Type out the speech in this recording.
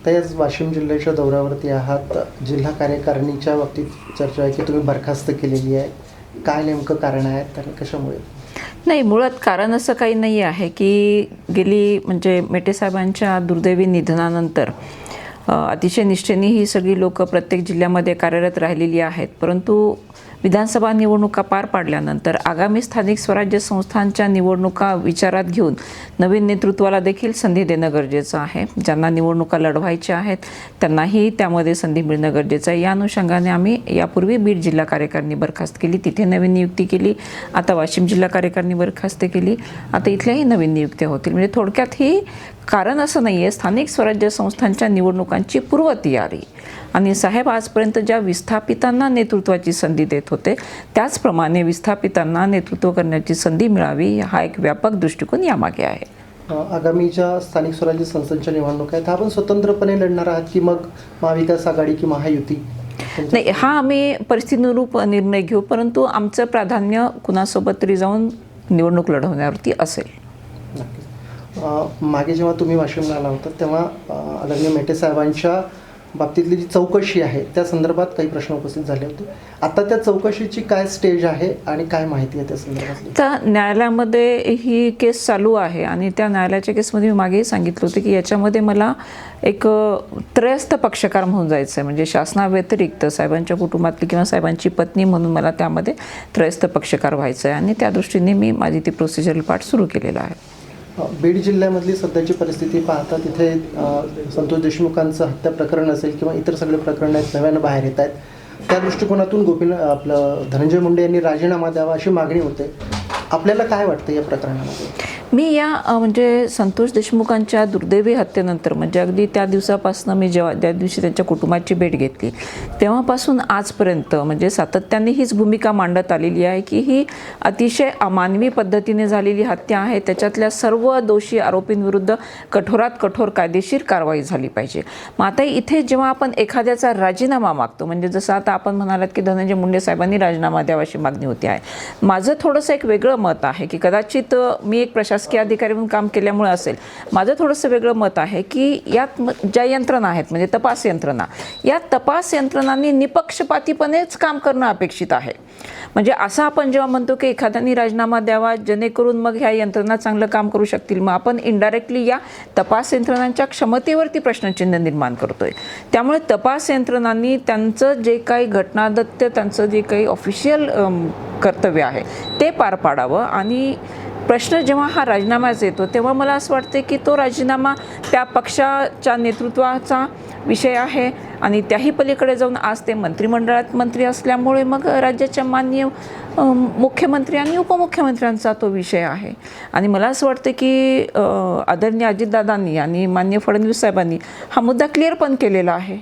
तर आज वाशिम जिल्ह्याच्या दौऱ्यावरती आहात. जिल्हा कार्यकारिणीच्या बाबतीत चर्चा आहे की तुम्ही बरखास्त केलेली आहे. काय नेमकं कारण आहे आणि कशामुळे? नाही, मुळात कारण असं काही नाही आहे की गेली म्हणजे मेटे साहेबांच्या दुर्दैवी निधनानंतर अतिशय निष्ठेने ही सगळी लोक प्रत्येक जिल्ह्यामध्ये कार्यरत राहिलेली आहेत. परंतु विधानसभा निवडणुका पार पाडल्यानंतर आगामी स्थानिक स्वराज्य संस्थांच्या निवडणुका विचारात घेऊन नवीन नेतृत्वाला देखील संधी देणं गरजेचं आहे. ज्यांना निवडणुका लढवायच्या आहेत त्यांनाही त्यामध्ये संधी मिळणं गरजेचं आहे. या अनुषंगाने आम्ही यापूर्वी बीड जिल्हा कार्यकारिणी बरखास्त केली, तिथे नवीन नियुक्ती केली. आता वाशिम जिल्हा कार्यकारिणी बरखास्त केली, आता इथल्याही नवीन नियुक्त्या होतील. म्हणजे थोडक्यात ही कारण असं नाही आहे, स्थानिक स्वराज्य संस्थांच्या निवडणुकांची पूर्वतयारी. आणि साहेब आजपर्यंत ज्या विस्थापितांना नेतृत्वाची संधी देत होते त्याचप्रमाणे विस्थापितांना नेतृत्व करण्याची संधी मिळावी हा एक व्यापक दृष्टिकोन यामागे आहे. आगामी ज्या स्थानिक स्वराज्य संस्थांच्या निवडणुका आहेत, आपण स्वतंत्रपणे लढणार आहात की मग महाविकास आघाडी की महायुती? नाही, हा आम्ही परिस्थितीनुरूप निर्णय घेऊ, परंतु आमचं प्राधान्य कुणासोबत तरी जाऊन निवडणूक लढवण्यावरती असेल. मागे जेव्हा तुम्ही वाशिमला आला होता तेव्हा आदरणीय मेटे साहेबांच्या बाबतीतली जी चौकशी आहे त्या संदर्भात काही प्रश्न उपस्थित झाले होते. आता त्या चौकशीची काय स्टेज आहे आणि काय माहिती आहे त्या संदर्भात? तर न्यायालयामध्ये ही केस चालू आहे आणि त्या न्यायालयाच्या केसमध्ये मी मागेही सांगितलं होतं की याच्यामध्ये मला एक त्रयस्थ पक्षकार म्हणून जायचं आहे. म्हणजे शासनाव्यतिरिक्त साहेबांच्या कुटुंबातली किंवा साहेबांची पत्नी म्हणून मला त्यामध्ये त्रयस्थ पक्षकार व्हायचं आहे आणि त्या दृष्टीने मी माझी ती प्रोसिजरल पार्ट सुरू केलेला आहे. बीड जिल्ह्यामधली सध्याची परिस्थिती पाहता तिथे संतोष देशमुखांचं हत्या प्रकरण असेल किंवा इतर सगळे प्रकरण आहेत नव्यानं बाहेर येत आहेत. त्या दृष्टिकोनातून आपलं धनंजय मुंडे यांनी राजीनामा द्यावा अशी मागणी होते. आपल्याला काय वाटतं या प्रकरणामध्ये? मी या म्हणजे संतोष देशमुखांच्या दुर्दैवी हत्येनंतर म्हणजे अगदी त्या दिवसापासून मी जेव्हा त्या दिवशी त्यांच्या कुटुंबाची भेट घेतली तेव्हापासून आजपर्यंत म्हणजे सातत्याने हीच भूमिका मांडत आलेली आहे की ही अतिशय अमानवी पद्धतीने झालेली हत्या आहे. त्याच्यातल्या सर्व दोषी आरोपींविरुद्ध कठोरात कठोर कायदेशीर कारवाई झाली पाहिजे. मग आता इथे जेव्हा आपण एखाद्याचा राजीनामा मागतो म्हणजे जसं आता आपण म्हणालात की धनंजय मुंडे साहेबांनी राजीनामा द्यावा अशी मागणी होती आहे. माझं थोडंसं एक वेगळं मत आहे की कदाचित मी एक प्रशासकीय अधिकारी म्हणून काम केल्यामुळे असेल, माझं थोडंसं वेगळं मत आहे की यात ज्या यंत्रणा आहेत म्हणजे तपास यंत्रणा, या तपास यंत्रणांनी निपक्षपातीपणेच काम करणं अपेक्षित आहे. म्हणजे असं आपण जेव्हा म्हणतो की एखाद्याने राजीनामा द्यावा जेणेकरून मग ह्या यंत्रणा चांगलं काम करू शकतील, मग आपण इनडायरेक्टली या तपास यंत्रणांच्या क्षमतेवरती प्रश्नचिन्ह निर्माण करतोय. त्यामुळे तपास यंत्रणांनी त्यांचं जे काही घटनादत्त त्यांचं जे काही ऑफिशियल कर्तव्य आहे ते पार पाडावं. आणि प्रश्न जेव्हा हा राजीनामाच येतो तेव्हा मला असं वाटते की तो राजीनामा त्या पक्षाच्या नेतृत्वाचा विषय आहे आणि त्याही पलीकडे जाऊन आज ते मंत्रिमंडळात मंत्री असल्यामुळे मग राज्याच्या माननीय मुख्यमंत्री आणि उपमुख्यमंत्र्यांचा तो विषय आहे. आणि मला असं वाटतं की आदरणीय अजितदादांनी आणि माननीय फडणवीस साहेबांनी हा मुद्दा क्लिअर पण केलेला आहे.